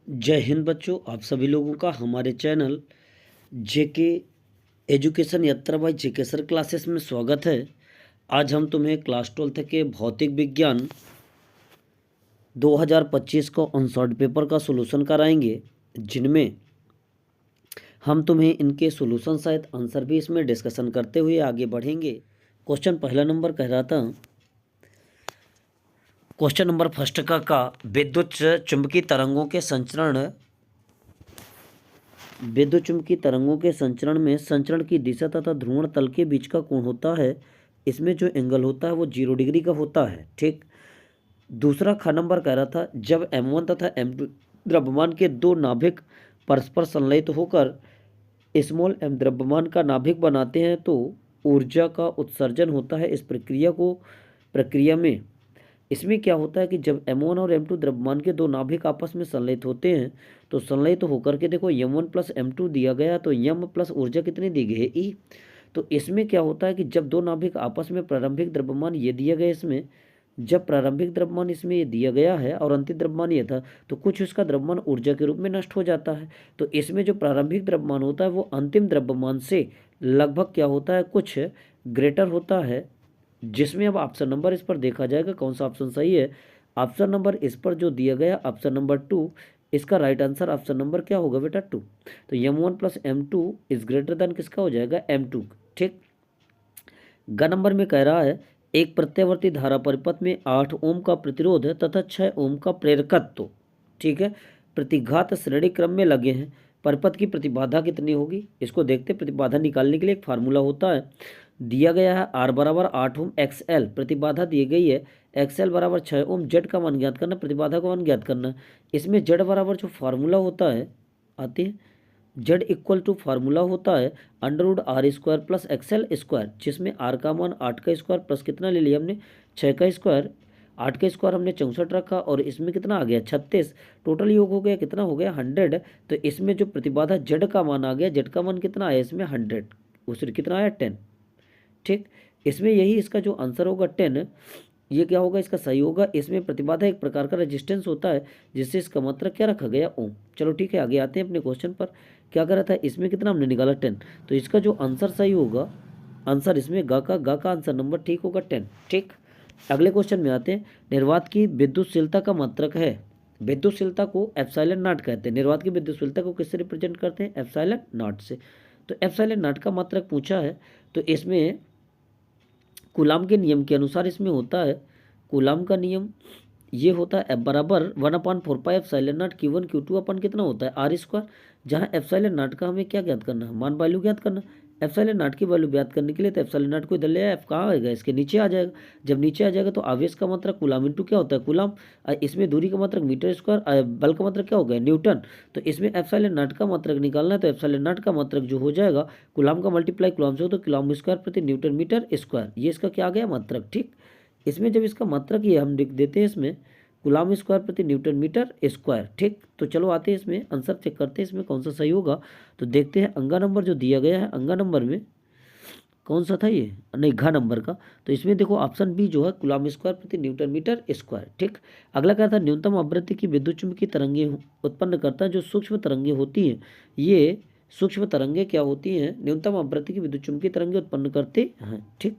जय हिंद बच्चों, आप सभी लोगों का हमारे चैनल जेके एजुकेशन यात्रा बाई जेके सर क्लासेस में स्वागत है। आज हम तुम्हें क्लास 12th के भौतिक विज्ञान 2025 को ऑनसॉर्ट पेपर का सॉल्यूशन कराएंगे, जिनमें हम तुम्हें इनके सॉल्यूशन सहित आंसर भी इसमें डिस्कशन करते हुए आगे बढ़ेंगे। क्वेश्चन पहला नंबर कह रहा था, क्वेश्चन नंबर फर्स्ट का विद्युत चुंबकीय तरंगों के संचरण में संचरण की दिशा तथा ध्रुवण तल के बीच का कोण होता है। इसमें जो एंगल होता है वो 0 डिग्री का होता है। ठीक। दूसरा ख नंबर कह रहा था, जब M1 तथा M2 द्रव्यमान के दो नाभिक परस्पर संलयित होकर स्मॉल m द्रव्यमान का नाभिक बनाते हैं तो ऊर्जा का उत्सर्जन होता है। इस प्रक्रिया में इसमें क्या होता है कि जब M1 और M2 द्रव्यमान के दो नाभिक आपस में संलयित होते हैं तो संलयित होकर के देखो M1 प्लस M2 दिया गया, तो M प्लस ऊर्जा कितनी दी गई है, E। तो इसमें क्या होता है कि जब दो नाभिक आपस में प्रारंभिक द्रव्यमान ये दिया गया, इसमें जब प्रारंभिक द्रव्यमान इसमें ये दिया गया है और अंतिम द्रव्यमान ये था, तो कुछ इसका द्रव्यमान ऊर्जा के रूप में नष्ट हो जाता है। तो इसमें जो प्रारंभिक द्रव्यमान होता है वो अंतिम द्रव्यमान से लगभग क्या होता है, कुछ ग्रेटर होता है। जिसमें अब ऑप्शन नंबर इस पर देखा जाएगा कौन सा ऑप्शन सही है। ऑप्शन नंबर इस पर जो दिया गया ऑप्शन नंबर 2, इसका राइट आंसर ऑप्शन नंबर क्या होगा बेटा, 2। तो M1 plus M2 is greater than किसका हो जाएगा, M2। ठीक। ग नंबर में कह रहा है, एक प्रत्यावर्ती धारा परिपथ में 8 ओम का प्रतिरोध है तथा 6 ओम का प्रेरकत्व, ठीक है, प्रतिघात श्रेणी क्रम में लगे हैं। परिपथ की प्रतिबाधा कितनी होगी, इसको देखते। प्रतिबाधा निकालने के लिए एक फार्मूला होता है, दिया गया है R बराबर 8 ओम XL, प्रतिबाधा दी गई है XL बराबर 6 ओम। जेड का मान ज्ञात करना, प्रतिबाधा का मान ज्ञात करना। इसमें जेड बराबर जो फार्मूला होता है आते हैं, जेड इक्वल टू फार्मूला होता है √R² प्लस XL², जिसमें R का मान 8 का स्क्वायर प्लस कितना ले लिया हमने, 6 का स्क्वायर। 8 का स्क्वायर हमने 64 रखा और इसमें कितना आ गया, 36। टोटल योग हो गया कितना हो गया, 100। तो इसमें जो प्रतिबाधा जेड का मान आ गया, जेड का मान कितना आया इसमें, 100। उस कितना आया, 10। ठीक। इसमें यही इसका जो आंसर होगा 10, ये क्या होगा, इसका सही होगा। इसमें प्रतिबाधा एक प्रकार का रेजिस्टेंस होता है जिससे इसका मात्रक क्या रखा गया, ओम। चलो ठीक है, आगे आते हैं अपने क्वेश्चन पर। क्या करा था, इसमें कितना हमने निकाला, 10। तो इसका जो आंसर सही होगा, आंसर इसमें गा का आंसर नंबर ठीक होगा 10। ठीक। अगले क्वेश्चन में आते हैं, निर्वात की विद्युतशीलता का मात्रक है। विद्युतशीलता को एप्सिलॉन नॉट कहते हैं। निर्वात की विद्युतशीलता को किससे रिप्रेजेंट करते हैं, एप्सिलॉन नॉट से। तो एप्सिलॉन नॉट का मात्रक पूछा है, तो इसमें कूलाम के नियम के अनुसार इसमें होता है, कूलाम का नियम ये होता है F बराबर 1/4 एप्सिलॉन नॉट Q1 Q2 अपन कितना होता है R²। जहाँ एप्सिलॉन नॉट का हमें क्या ज्ञात करना है, मान वैल्यू ज्ञात करना। एप्सिलॉन नॉट की वैल्यू ज्ञात करने के लिए तो एप्सिलॉन नॉट को इधर ले आया, F कहाँ आएगा, इसके नीचे आ जाएगा। जब नीचे आ जाएगा तो आवेश का मात्रक कूलाम इंटू क्या होता है, कूलाम। इसमें दूरी का मात्रक मीटर², बल का मात्रक क्या हो गया, न्यूटन। तो इसमें एप्सिलॉन नॉट का मात्रक निकालना है, तो एप्सिलॉन नॉट का मात्रक जो हो जाएगा कूलाम का मल्टीप्लाई कूलाम से हो तो कूलाम स्क्वायर प्रति न्यूटन मीटर स्क्वायर, ये इसका क्या आ गया, मात्रक। ठीक। इसमें जब इसका मात्रक ये हम लिख देते हैं, इसमें कूलाम स्क्वायर प्रति न्यूटन मीटर स्क्वायर। ठीक। तो चलो आते हैं इसमें आंसर चेक करते हैं इसमें कौन सा सही होगा। तो देखते हैं अंगा नंबर जो दिया गया है, अंगा नंबर में कौन सा था ये, नहीं घा नंबर का। तो इसमें देखो ऑप्शन बी जो है कूलाम स्क्वायर प्रति न्यूटन मीटर स्क्वायर। ठीक। अगला क्या था, न्यूनतम आवृत्ति की विद्युत चुम्बकीय तरंगे उत्पन्न करता है। जो सूक्ष्म तरंगे होती हैं, ये सूक्ष्म तरंगे क्या होती हैं, न्यूनतम आवृत्ति की विद्युत चुम्बकीय तरंगे उत्पन्न करते हैं। ठीक।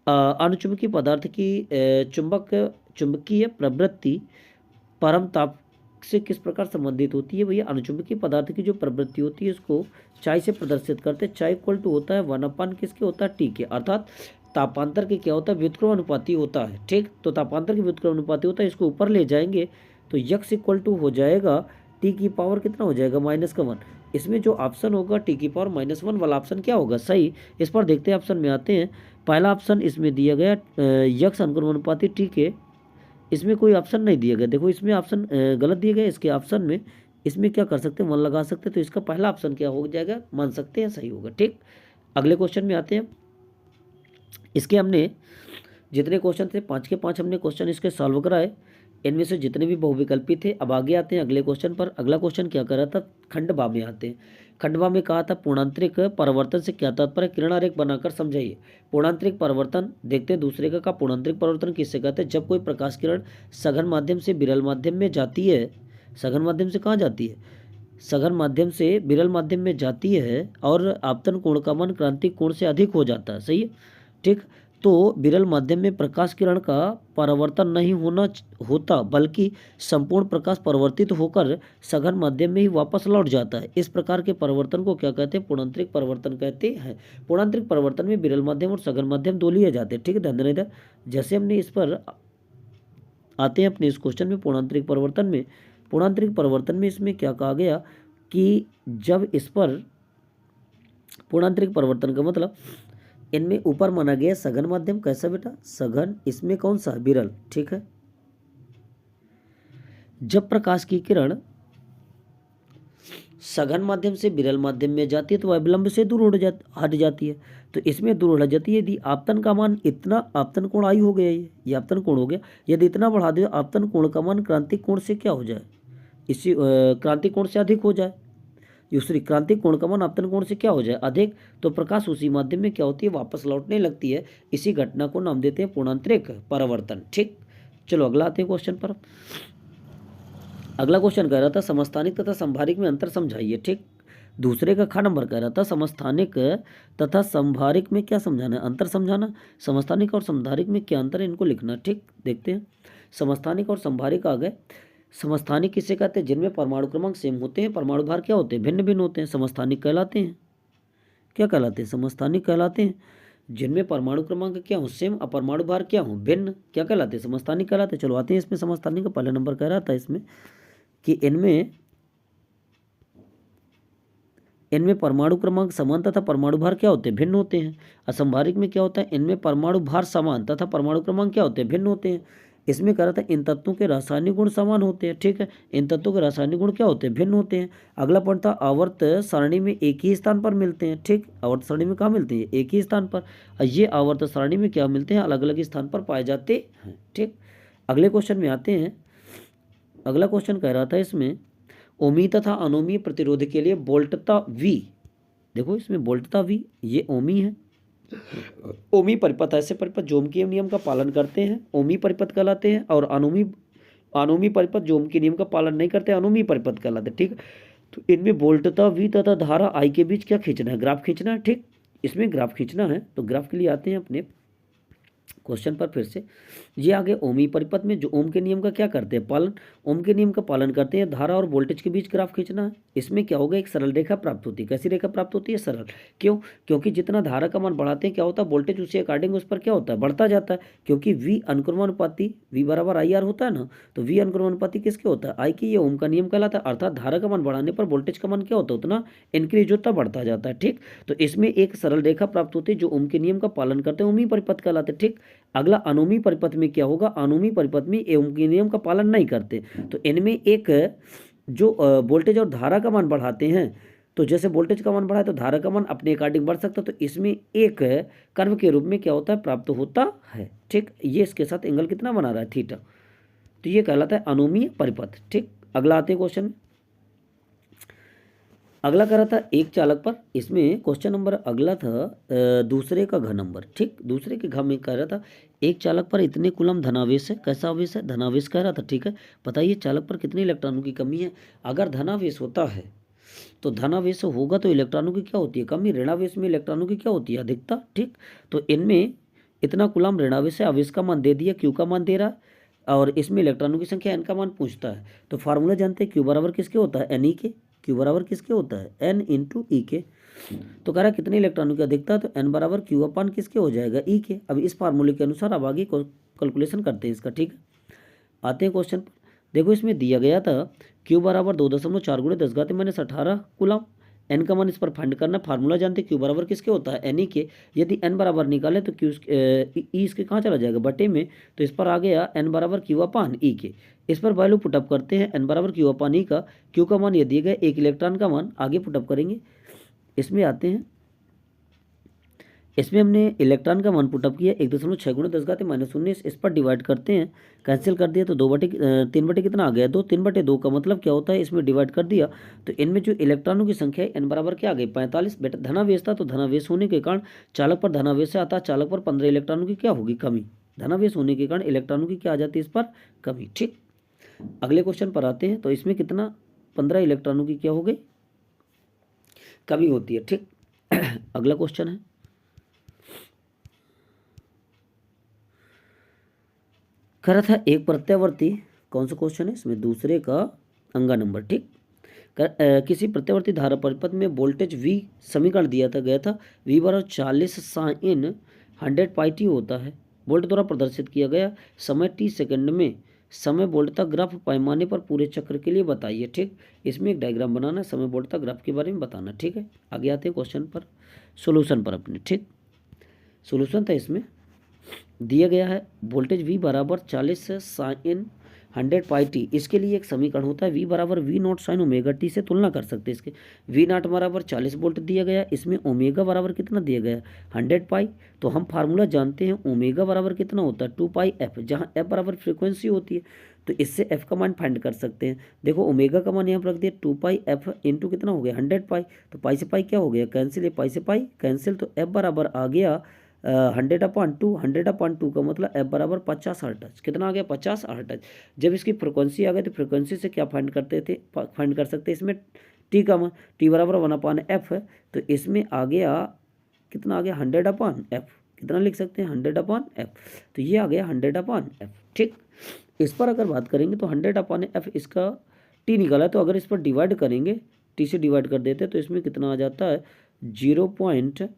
अनुचुंबकीय पदार्थ की चुंबकीय प्रवृत्ति परम ताप से किस प्रकार संबंधित होती है, भैया अनुचुंबकीय पदार्थ की जो प्रवृत्ति होती है उसको चाई से प्रदर्शित करते हैं। चाई इक्वल टू होता है 1/, किसके होता है, टी के, अर्थात तापांतर के क्या होता है, व्युत्क्रमानुपाती होता है। ठीक। तो तापांतर के व्युत्क्रमानुपाती होता है, इसको ऊपर ले जाएंगे तो यक्स इक्वल टू हो जाएगा टी की पावर कितना हो जाएगा, -1। इसमें जो ऑप्शन होगा टी की पावर -1 वाला ऑप्शन क्या होगा, सही। इस पर देखते हैं, ऑप्शन में आते हैं। पहला ऑप्शन इसमें दिया गया यक्स अनुक्रमानुपाती टी के, इसमें कोई ऑप्शन नहीं दिया गया। देखो इसमें ऑप्शन गलत दिया गया, इसके ऑप्शन में इसमें क्या कर सकते हैं, मन लगा सकते हैं। तो इसका पहला ऑप्शन क्या हो जाएगा, मान सकते हैं सही होगा। ठीक। अगले क्वेश्चन में आते हैं। इसके हमने जितने क्वेश्चन थे 5 के 5 हमने क्वेश्चन इसके सॉल्व कराए, इनमें से जितने भी बहुविकल्पी थे। अब आगे आते हैं अगले क्वेश्चन पर। अगला क्वेश्चन क्या कर रहा था, खंडवा में आते हैं। खंडवा में कहा था पूर्णांतरिक परिवर्तन से क्या तात्पर्य, किरण आरेख बनाकर समझाइए। पूर्णांतरिक परिवर्तन देखते हैं दूसरे का पूर्णांतरिक परिवर्तन किससे कहते हैं, जब कोई प्रकाश किरण सघन माध्यम से विरल माध्यम में जाती है सघन माध्यम से कहाँ जाती है, सघन माध्यम से विरल माध्यम में जाती है और आपतन कोण का मान क्रांतिक कोण से अधिक हो जाता है, सही है, ठीक। तो विरल माध्यम में प्रकाश किरण का परावर्तन नहीं होता बल्कि संपूर्ण प्रकाश परिवर्तित होकर सघन माध्यम में ही वापस लौट जाता है। इस प्रकार के परिवर्तन को क्या कहते हैं, पूर्णांतरिक परिवर्तन कहते हैं। पूर्णांतरिक परिवर्तन में विरल माध्यम और सघन माध्यम दो लिए जाते हैं, ठीक है, ध्यान देना इधर। जैसे हमने इस पर आते हैं अपने इस क्वेश्चन में, पूर्णांतरिक परिवर्तन में इसमें क्या कहा गया कि जब इस पर पूर्णांतरिक परिवर्तन का मतलब इनमें ऊपर माना गया सघन माध्यम, कैसा बेटा, सघन, इसमें कौन सा, विरल, ठीक है। जब प्रकाश की किरण सघन माध्यम से विरल माध्यम में जाती है तो वह विलंब से दूर हट जाती है। तो इसमें दूर हट जाती है यदि आपतन का मान इतना, आपतन कोण आई हो गया, ये आपतन कोण हो गया, यदि इतना बढ़ा दे आपतन कोण का मान क्रांतिक कोण से क्या हो जाए, इसी क्रांतिक कोण से अधिक हो जाए, दूसरी क्रांतिक कोण का मान आपतन कोण से क्या हो जाए, अधिक, तो प्रकाश उसी माध्यम में क्या होती है, वापस लौटने लगती है। इसी घटना को नाम देते हैं पूर्णांतरिक परिवर्तन, ठीक। चलो अगला आते हैं क्वेश्चन पर। अगला क्वेश्चन कह रहा था समस्थानिक तथा संभारिक में अंतर समझाइए, ठीक। दूसरे का ख नंबर कह रहा था समस्थानिक तथा संभारिक में क्या समझाना है, अंतर समझाना। समस्थानिक और संभारिक में क्या अंतर है, इनको लिखना, ठीक। देखते हैं समस्थानिक और संभारिक आ गए। समस्थानिक किसे कहते हैं, जिनमें परमाणु क्रमांक सेम होते हैं, परमाणु भार क्या होते हैं, भिन्न भिन्न होते हैं, समस्थानिक कहलाते हैं। क्या कहलाते हैं, समस्थानिक कहलाते हैं। जिनमें परमाणु क्रमांक क्या हो, सेम, और परमाणु भार क्या हो, भिन्न, क्या कहलाते हैं, समस्थानिक कहलाते हैं। चलो आते हैं इसमें समस्थानिक का पहला नंबर कह रहा था इसमें कि इनमें परमाणु क्रमांक समान तथा परमाणु भार क्या होते हैं, भिन्न होते हैं। असंभारिक में क्या होता है, इनमें परमाणु भार समान तथा परमाणु क्रमांक क्या होते हैं, भिन्न होते हैं। इसमें कह रहा था इन तत्वों के रासायनिक गुण समान होते हैं, ठीक है, इन तत्वों के रासायनिक गुण क्या होते हैं, भिन्न होते हैं। अगला पॉइंट था आवर्त सारणी में एक ही स्थान पर मिलते हैं, ठीक। आवर्त सारणी में कहाँ मिलते हैं, एक ही स्थान पर। ये आवर्त सारणी में क्या मिलते हैं, अलग अलग स्थान पर पाए जाते हैं, ठीक। अगले क्वेश्चन में आते हैं। अगला क्वेश्चन कह रहा था इसमें ओमी तथा अनोमी प्रतिरोध के लिए वोल्टता V, देखो इसमें वोल्टता V, ये ओमी है। ओमी परिपथ ऐसे परिपथ जो ओम के नियम का पालन करते हैं, ओमी परिपथ कहलाते हैं, और अनोमी परिपथ जो ओम के नियम का पालन नहीं करते, अनोमी परिपथ कहलाते हैं, ठीक। तो इनमें वोल्टता V तथा धारा I के बीच क्या खींचना है, ग्राफ खींचना है, ठीक। इसमें ग्राफ खींचना है, तो ग्राफ के लिए आते हैं अपने क्वेश्चन पर फिर से। ये आगे ओमी परिपथ में जो ओम के नियम का क्या करते हैं, पालन, ओम के नियम का पालन करते हैं, धारा और वोल्टेज के बीच ग्राफ खींचना है। इसमें क्या होगा, एक सरल रेखा प्राप्त होती है। कैसी रेखा प्राप्त होती है, सरल, क्यों, क्योंकि जितना धारा का मान बढ़ाते हैं क्या होता है, वोल्टेज उसी अकॉर्डिंग उस पर क्या होता है, बढ़ता जाता है, क्योंकि V अनुक्रमानुपाती, V बराबर IR होता है ना, तो V अनुक्रमानुपाती किसके होता है, I की, ये ओम का नियम कहलाता है। अर्थात धारा का मान बढ़ाने पर वोल्टेज का मान क्या होता है, उतना इंक्रीज होता, बढ़ता जाता है, ठीक। तो इसमें एक सरल रेखा प्राप्त होती है जो ओम के नियम का पालन करते हैं, ओमी परिपथ कहलाते हैं, ठीक। अगला अनोमी परिपथ में क्या होगा, अनोमी परिपथ में ओम के नियम का पालन नहीं करते। तो इनमें एक जो वोल्टेज और धारा का मान बढ़ाते हैं, तो जैसे वोल्टेज का मान बढ़ा तो धारा का मान अपने अकॉर्डिंग बढ़ सकता है, तो इसमें एक कर्व के रूप में क्या होता है, प्राप्त होता है, ठीक। ये इसके साथ एंगल कितना बना रहा है, थीटा, तो ये कहलाता है अनोमीय परिपथ, ठीक। अगला आते हैं क्वेश्चन में। अगला कह रहा था एक चालक पर, इसमें क्वेश्चन नंबर अगला था दूसरे का घ नंबर, ठीक। दूसरे के घ में कह रहा था एक चालक पर इतने कूलम धनावेश है, कैसा आवेश है, धनावेश कह रहा था, ठीक है। बताइए चालक पर कितने इलेक्ट्रॉनों की कमी है। अगर धनावेश होता है तो धनावेश होगा तो इलेक्ट्रॉनों की क्या होती है, कमी, ऋणावेश में इलेक्ट्रॉनों की क्या होती है, अधिकता, ठीक। तो इनमें इतना कूलम ऋणावेश है, आवेश का मान दे दिया, क्यू का मान दे रहा है, और इसमें इलेक्ट्रॉनों की संख्या एन का मान पूछता है। तो फार्मूला जानते हैं, क्यू बराबर किसके होता है, एन ई के, क्यू बराबर किसके होता है, एन इंटू ई के। तो कह रहा है कितने इलेक्ट्रॉनों की अधिकता, तो एन बराबर क्यू अपान किसके हो जाएगा, ई के। अब इस फार्मूले के अनुसार अब आगे कैलकुलेशन करते हैं इसका, ठीक है। आते हैं क्वेश्चन पर। देखो इसमें दिया गया था क्यू बराबर 2.4 गुणे 10⁻⁻18 कूलम, एन का मान इस पर फाइंड करना। फार्मूला जानते हैं क्यू बराबर किसके होता है, एन ई के। यदि एन बराबर निकाले तो क्यू ई इसके कहाँ चला जाएगा, बटे में, तो इस पर आ गया एन बराबर क्यू अपान ई के। इस पर वैल्यू पुटअप करते हैं, एन बराबर क्यू अपान ई का, क्यू का मान ये दिए गए, एक इलेक्ट्रॉन का मान आगे पुटअप करेंगे। इसमें आते हैं, इसमें हमने इलेक्ट्रॉन का मान पुटअप किया 1.6 गुणे 10⁻⁻19, इस पर डिवाइड करते हैं, कैंसिल कर दिया तो 3 बटे कितना आ गया, 2, 3/2 का मतलब क्या होता है, इसमें डिवाइड कर दिया तो इनमें जो इलेक्ट्रॉनों की संख्या है एन बराबर क्या आ गई, 45। बेटा धनावेश था तो धनावेश होने के कारण चालक पर धनावेश से आता है, चालक पर 15 इलेक्ट्रॉनों की क्या होगी, कमी। धनावेश होने के कारण इलेक्ट्रॉनों की क्या आ जाती है, इस पर कमी, ठीक। अगले क्वेश्चन पर आते हैं। तो इसमें कितना 15 इलेक्ट्रॉनों की क्या हो गई, कमी होती है। ठीक अगला क्वेश्चन है, कह रहा था एक प्रत्यावर्ती, कौन सा क्वेश्चन है इसमें, दूसरे का अंगा नंबर। ठीक किसी प्रत्यावर्ती धारा परिपथ में वोल्टेज V समीकरण दिया था गया था, V बराबर 40 साइन 100 पाई टी होता है, वोल्ट द्वारा प्रदर्शित किया गया समय t सेकंड में समय वोल्टता ग्राफ पैमाने पर पूरे चक्र के लिए बताइए। ठीक इसमें एक डायग्राम बनाना, समय वोल्टता ग्राफ के बारे में बताना। ठीक है, आगे आते हैं क्वेश्चन पर, सोल्यूशन पर अपने। ठीक सोल्यूशन था इसमें दिया गया है वोल्टेज V बराबर 40 साइन 100 पाई टी, इसके लिए एक समीकरण होता है V बराबर V not sine omega T से तुलना कर सकते हैं इसके। V नॉट बराबर 40 वोल्ट दिया गया, इसमें ओमेगा बराबर कितना दिया गया 100 पाई। तो हम फार्मूला जानते हैं ओमेगा बराबर कितना होता है 2 पाई एफ, जहाँ एफ बराबर फ्रिक्वेंसी होती है, तो इससे एफ का मान फाइंड कर सकते हैं। देखो ओमेगा का मान यहाँ पर रख दिया 2 पाई एफ इंटू कितना हो गया 100 पाई, तो पाई से पाई क्या हो गया कैंसिल, ये पाई से पाई कैंसिल, तो एफ बराबर आ गया 100/2। 100/2 का मतलब एफ बराबर 50 हर्ट्ज, कितना आ गया 50 हर्ट्ज। जब इसकी फ्रिक्वेंसी आ गई तो फ्रिक्वेंसी से क्या फाइंड करते थे, फाइंड कर सकते हैं इसमें टी का मान, टी बराबर 1/f है, तो इसमें आ गया कितना आ गया 100/f, कितना लिख सकते हैं 100/f, तो ये आ गया 100/f। ठीक इस पर अगर बात करेंगे तो 100/f इसका टी निकाला है, तो अगर इस पर डिवाइड करेंगे, टी से डिवाइड कर देते तो इसमें कितना आ जाता है 0.50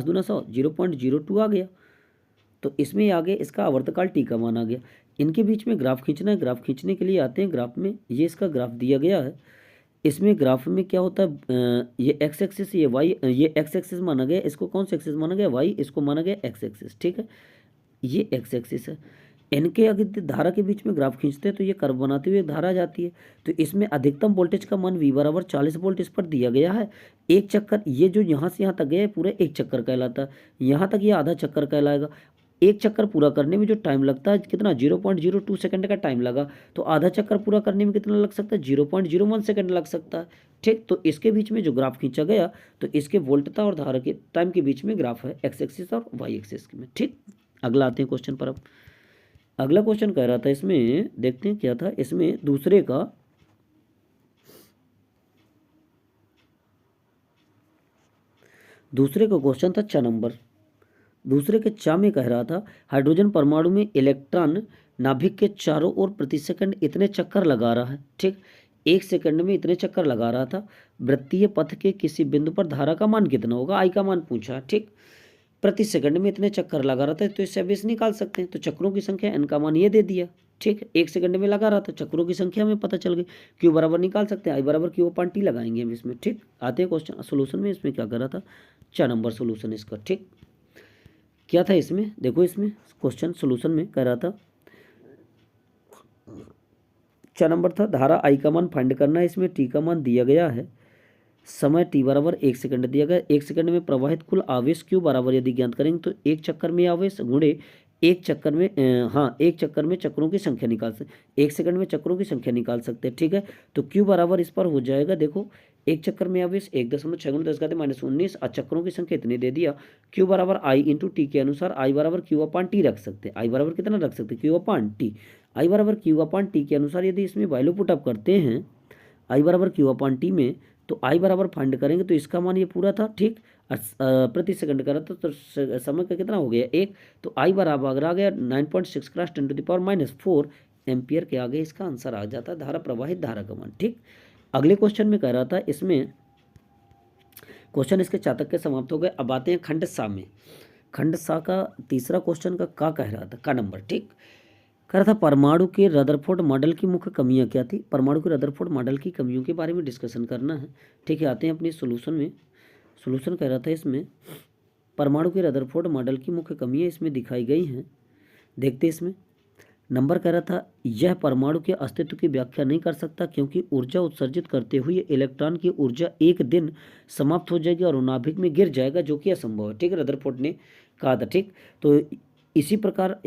दूना 100, 0.02 आ गया। तो इसमें आगे इसका आवर्तकाल टी का मान आ गया। इनके बीच में ग्राफ खींचना है, ग्राफ खींचने के लिए आते हैं ग्राफ में, ये इसका ग्राफ दिया गया है। इसमें ग्राफ में क्या होता है, ये एक्स एक्सिस, ये वाई, ये एक्स एक्सिस माना गया, इसको कौन सा एक्सिस माना गया वाई, इसको माना गया एक्स एक्सिस। ठीक है, ये एक्स एक्सिस है। इनके अगर धारा के बीच में ग्राफ खींचते हैं तो ये कर्व बनाते हुए धारा जाती है। तो इसमें अधिकतम वोल्टेज का मान V बराबर 40 वोल्ट इस पर दिया गया है। एक चक्कर, ये जो यहाँ से यहाँ तक गया है पूरा एक चक्कर कहलाता है, यहाँ तक ये आधा चक्कर कहलाएगा। एक चक्कर पूरा करने में जो टाइम लगता है कितना 0.02 सेकंड का टाइम लगा, तो आधा चक्कर पूरा करने में कितना लग सकता है 0.01 सेकंड लग सकता है। ठीक तो इसके बीच में जो ग्राफ खींचा गया, तो इसके वोल्टता और धारा के टाइम के बीच में ग्राफ है एक्स एक्सिस और वाई एक्सिस में। ठीक अगला आते हैं क्वेश्चन पर। अब अगला क्वेश्चन कह रहा था, इसमें देखते हैं क्या था, इसमें दूसरे का क्वेश्चन था 6 नंबर। दूसरे के 6 में कह रहा था हाइड्रोजन परमाणु में इलेक्ट्रॉन नाभिक के चारों ओर प्रति सेकंड इतने चक्कर लगा रहा है। ठीक 1 सेकंड में इतने चक्कर लगा रहा था। वृत्तीय पथ के किसी बिंदु पर धारा का मान कितना होगा, आई का मान पूछा। ठीक प्रति सेकंड में इतने चक्कर लगा रहा था, तो इससे बेस निकाल सकते हैं। तो चक्रों की संख्या एन का मान ये दे दिया। ठीक 1 सेकंड में लगा रहा था, चक्रों की संख्या हमें पता चल गई, क्यू बराबर निकाल सकते हैं, आई बराबर क्यू अपन टी लगाएंगे हम इसमें। ठीक आते हैं क्वेश्चन सोल्यूशन में। इसमें क्या कर रहा था 4 नंबर सोल्यूशन इसका। ठीक क्या था इसमें, देखो इसमें क्वेश्चन सोल्यूशन में कह रहा था 4 नंबर था, धारा आई का मान फाइंड करना है। इसमें टी का मान दिया गया है, समय t बराबर 1 सेकंड दिया गया। 1 सेकंड में प्रवाहित कुल आवेश q बराबर यदि ज्ञात करेंगे तो एक चक्कर में आवेश गुणे एक चक्कर में एक चक्कर में चक्रों की संख्या निकाल सकते, 1 सेकंड में चक्रों की संख्या निकाल सकते हैं। ठीक है, तो q बराबर इस पर हो जाएगा, देखो एक चक्कर में आवेश 1.6 × 10⁻⁻⁻⁻, और चक्रों की संख्या इतनी दे दिया। q बराबर आई इंटू टी के अनुसार आई बराबर Q/T रख सकते हैं। आई बराबर कितना रख सकते हैं Q/T, आई बराबर Q/T के अनुसार यदि इसमें वैल्यू पुटअप करते हैं आई बराबर Q/T में, तो आई बराबर फाइंड करेंगे तो इसका मान ये पूरा था। ठीक प्रति सेकंड का रहता, तो समय का कितना हो गया 1, तो आई बराबर अगर आ गया 9.6 × 10⁻⁻⁴ एम्पियर के आगे इसका आंसर आ जाता है धारा प्रवाहित धारा का मान। ठीक अगले क्वेश्चन में कह रहा था, इसमें क्वेश्चन इसके चातक के समाप्त हो गए। अब आते हैं खंड सा में। खंड सा का तीसरा क्वेश्चन का कह रहा था का नंबर। ठीक कह रहा था परमाणु के रदरफोर्ड मॉडल की मुख्य कमियां क्या थी, परमाणु के रदरफोर्ड मॉडल की कमियों के बारे में डिस्कशन करना है। ठीक है, आते हैं अपनी सोल्यूशन में। सोल्यूशन कह रहा था इसमें परमाणु के रदरफोर्ड मॉडल की मुख्य कमियां इसमें दिखाई गई हैं। देखते इसमें नंबर कह रहा था, यह परमाणु के अस्तित्व की व्याख्या नहीं कर सकता क्योंकि ऊर्जा उत्सर्जित करते हुए इलेक्ट्रॉन की ऊर्जा एक दिन समाप्त हो जाएगी और नाभिक में गिर जाएगा, जो कि असंभव है। ठीक है, रदरफोर्ड ने कहा था। ठीक तो इसी प्रकार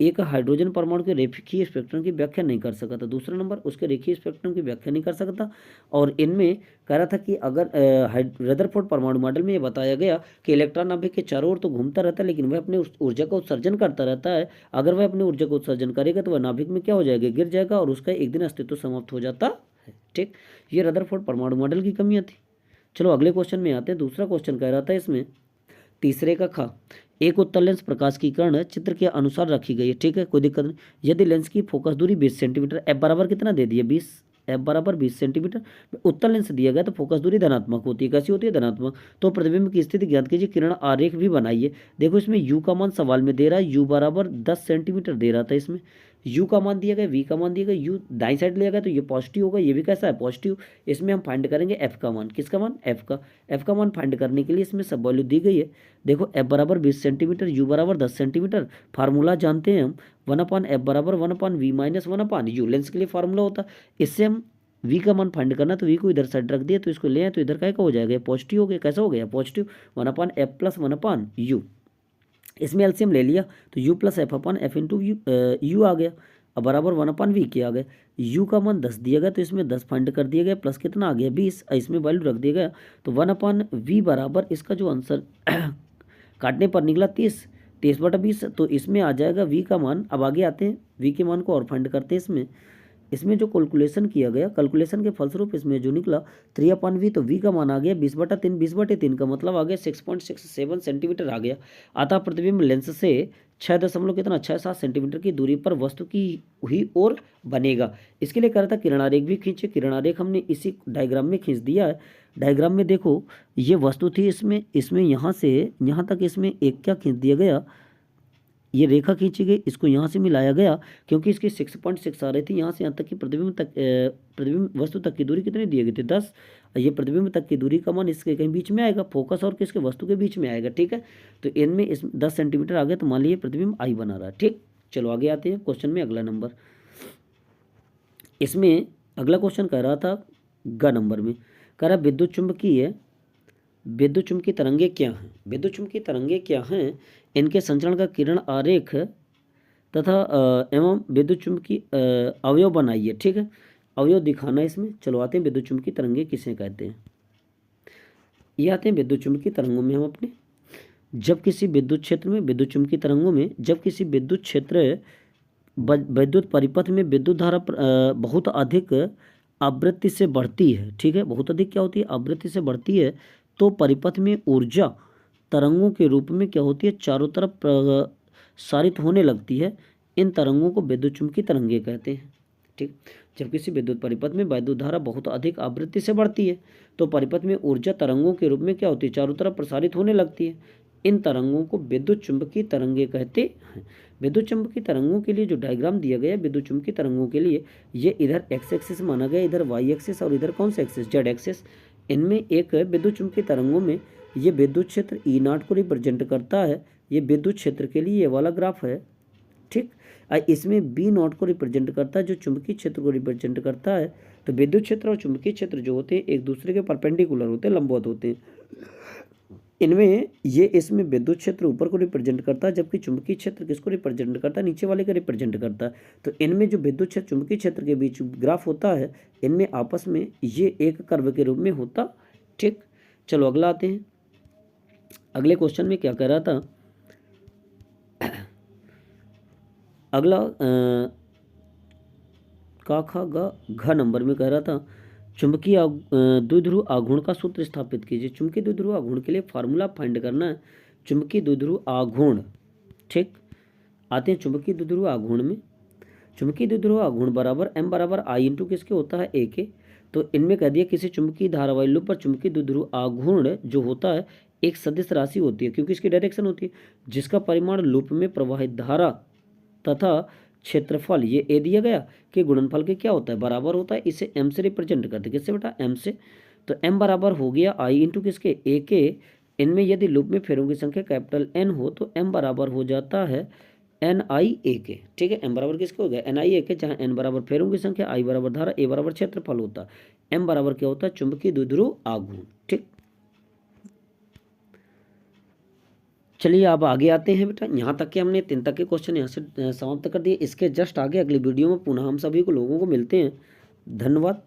एक हाइड्रोजन परमाणु के रेखीय स्पेक्ट्रम की व्याख्या नहीं कर सका था। दूसरा नंबर, उसके रेखीय स्पेक्ट्रम की व्याख्या नहीं कर सकता। और इनमें कह रहा था कि अगर रदरफोर्ड परमाणु मॉडल में ये बताया गया कि इलेक्ट्रॉन नाभिक के चारों ओर तो घूमता रहता है, लेकिन वह अपने ऊर्जा का उत्सर्जन करता रहता है। अगर वह अपनी ऊर्जा का उत्सर्जन करेगा तो वह नाभिक में क्या हो जाएगा, गिर जाएगा और उसका एक दिन अस्तित्व समाप्त हो जाता है। ठीक, ये रदरफोर्ड परमाणु मॉडल की कमियां थी। चलो अगले क्वेश्चन में आते हैं। दूसरा क्वेश्चन कह रहा था इसमें तीसरे का खा, एक उत्तल लेंस प्रकाश की किरण चित्र के अनुसार रखी गई है। ठीक है, कोई दिक्कत नहीं। यदि लेंस की फोकस दूरी 20 सेंटीमीटर, एफ बराबर कितना दे दिया 20, एफ बराबर 20 सेंटीमीटर, उत्तल लेंस दिया गया तो फोकस दूरी धनात्मक होती है। कैसी होती है, धनात्मक। तो प्रतिबिंब की स्थिति ज्ञात कीजिए, किरण आरेख भी बनाइए। देखो इसमें यू का मान सवाल में दे रहा है, यू बराबर 10 सेंटीमीटर दे रहा था। इसमें यू का मान दिया गया, वी का मान दिया गया, यू दाई साइड लिया गया तो ये पॉजिटिव होगा, ये भी कैसा है, पॉजिटिव। इसमें हम फाइंड करेंगे एफ का मान, किसका मान, एफ का। एफ का मान फाइंड करने के लिए इसमें सब वैल्यू दी गई है। देखो एफ बराबर 20 सेंटीमीटर, यू बराबर 10 सेंटीमीटर। फार्मूला जानते हैं हम, 1/f बराबर 1/v माइनस 1/u, लेंस के लिए फार्मूला होता है। इससे हम v का मान फाइंड करना, तो v को इधर साइड रख दिया तो इसको ले आए तो इधर क्या हो जाएगा, पॉजिटिव हो गया। कैसा हो गया, पॉजिटिव। 1/f प्लस 1/u, इसमें एलसीएम ले लिया तो u plus f/f into u आ गया। अब बराबर 1/v किया आ गया। u का मान 10 दिया गया तो इसमें 10 फाइंड कर दिया गया, प्लस कितना आ गया 20, इसमें वैल्यू रख दिया गया। तो 1/v बराबर इसका जो आंसर काटने पर निकला 30/20, तो इसमें आ जाएगा v का मान। अब आगे आते हैं, v के मान को और फाइंड करते हैं। इसमें जो कैलकुलेशन किया गया, कैलकुलेशन के फलस्वरूप इसमें जो निकला 3/v, तो v का मान आ गया 20/3, 20/3 का मतलब आ गया 6.67 सेंटीमीटर आ गया। अतः प्रतिबिंब लेंस से 6.7 सेंटीमीटर की दूरी पर वस्तु की हुई और बनेगा। इसके लिए कह रहा था किरणारेख भी खींचे। किरणारेख हमने इसी डायग्राम में खींच दिया है। डायग्राम में देखो ये वस्तु थी, इसमें यहाँ से यहाँ तक इसमें एक क्या खींच दिया गया, ये रेखा खींची गई, इसको यहाँ से मिलाया गया क्योंकि इसकी 6.6 आ रही थी। यहाँ से यहाँ तक की प्रतिबिंब वस्तु तक की दूरी कितनी दी गई थी, 10। ये प्रतिबिंब तक की दूरी का मान इसके कहीं बीच में आएगा, फोकस और किसके, वस्तु के बीच में आएगा। ठीक है, तो इनमें इस 10 सेंटीमीटर आ गया तो मान लीजिए प्रतिबिंब आई बना रहा है। ठीक, चलो आगे आते हैं क्वेश्चन में। अगला नंबर, इसमें अगला क्वेश्चन कह रहा था ग नंबर में, कह रहा विद्युत चुंबकीय तरंगे क्या हैं। विद्युत चुंबकीय तरंगे क्या हैं, इनके संचरण का किरण आरेख तथा एवं विद्युत चुंबकीय अवयव बनाइए। ठीक है, अवयव दिखाना इसमें। चलो आते हैं विद्युत चुंबकीय तरंगे किसे कहते हैं। ये आते हैं विद्युत चुंबकीय तरंगों में हम अपने, जब किसी विद्युत क्षेत्र में, विद्युत चुंबकीय तरंगों में जब किसी विद्युत क्षेत्र विद्युत परिपथ में विद्युत धारा बहुत अधिक आवृत्ति से बढ़ती है। ठीक है, बहुत अधिक क्या होती है, आवृत्ति से बढ़ती है, तो परिपथ में ऊर्जा तरंगों के रूप में क्या होती है, चारों तरफ प्रसारित होने लगती है। इन तरंगों को विद्युत चुंबकीय तरंगे कहते हैं। ठीक, जब किसी विद्युत परिपथ में विद्युत धारा बहुत अधिक आवृत्ति से बढ़ती है तो परिपथ में ऊर्जा तरंगों के रूप में क्या होती है, चारों तरफ प्रसारित होने लगती है। इन तरंगों को विद्युत चुंबकीय तरंगे कहते हैं। विद्युत चुंबकीय तरंगों के लिए जो डायग्राम दिया गया है, विद्युत चुंबकीय तरंगों के लिए, ये इधर एक्स एक्सिस माना गया, इधर वाई एक्सिस और इधर कौन सा एक्सिस, जेड एक्सिस। इनमें एक विद्युत चुंबकीय तरंगों में ये विद्युत क्षेत्र ई नॉट को रिप्रेजेंट करता है। ये विद्युत क्षेत्र के लिए ये वाला ग्राफ है। ठीक, इसमें बी नॉट को रिप्रेजेंट करता है, जो चुंबकीय क्षेत्र को रिप्रेजेंट करता है। तो विद्युत क्षेत्र और चुंबकीय क्षेत्र जो होते हैं एक दूसरे के परपेंडिकुलर होते हैं, लंबवत होते हैं। इनमें ये इसमें विद्युत क्षेत्र ऊपर को रिप्रेजेंट करता है, जबकि चुंबकीय क्षेत्र किसको रिप्रेजेंट करता है, नीचे वाले का रिप्रेजेंट करता है। तो इनमें जो विद्युत क्षेत्र चुंबकीय क्षेत्र के बीच ग्राफ होता है, इनमें आपस में ये एक कर्व के रूप में होता। ठीक, चलो अगला आते हैं। अगले क्वेश्चन में क्या कह रहा था, अगला का खा घ नंबर में कह रहा था चुंबकीय द्विध्रुव आघूर्ण का सूत्र स्थापित कीजिए। चुंबकीय द्विध्रुव आघूर्ण के लिए फार्मूला फाइंड करना है, चुंबकीय द्विध्रुव आघूर्ण। ठीक, आते हैं चुंबकीय द्विध्रुव आघूर्ण में। चुंबकीय द्विध्रुव आघूर्ण बराबर m बराबर I इंटू किसके होता है, a के। तो इनमें कह दिया किसी चुंबकीय धारावाही लूप पर चुंबकीय द्विध्रुव आघूर्ण जो होता है एक सदिश राशि होती है, क्योंकि इसकी डायरेक्शन होती है, जिसका परिमाण लूप में प्रवाहित धारा तथा क्षेत्रफल ये ए दिया गया कि गुणनफल के क्या होता है, बराबर होता है। इसे m से रिप्रेजेंट करते हैं, किससे बेटा, m से। तो m बराबर हो गया I इंटू किसके, a के। इनमें यदि लूप में फेरों की संख्या कैपिटल N हो तो m बराबर हो जाता है NIA के। ठीक है, m बराबर किसके हो गया, NIA के, जहाँ n बराबर फेरों की संख्या, I बराबर धारा, a बराबर क्षेत्रफल होता है। m बराबर क्या होता है, चुंबकीय द्विध्रुव आघूर्ण। ठीक, चलिए अब आगे आते हैं बेटा। यहाँ तक के हमने 3 तक के क्वेश्चन यहाँ से समाप्त कर दिए। इसके जस्ट आगे अगली वीडियो में पुनः हम सभी को लोगों को मिलते हैं। धन्यवाद।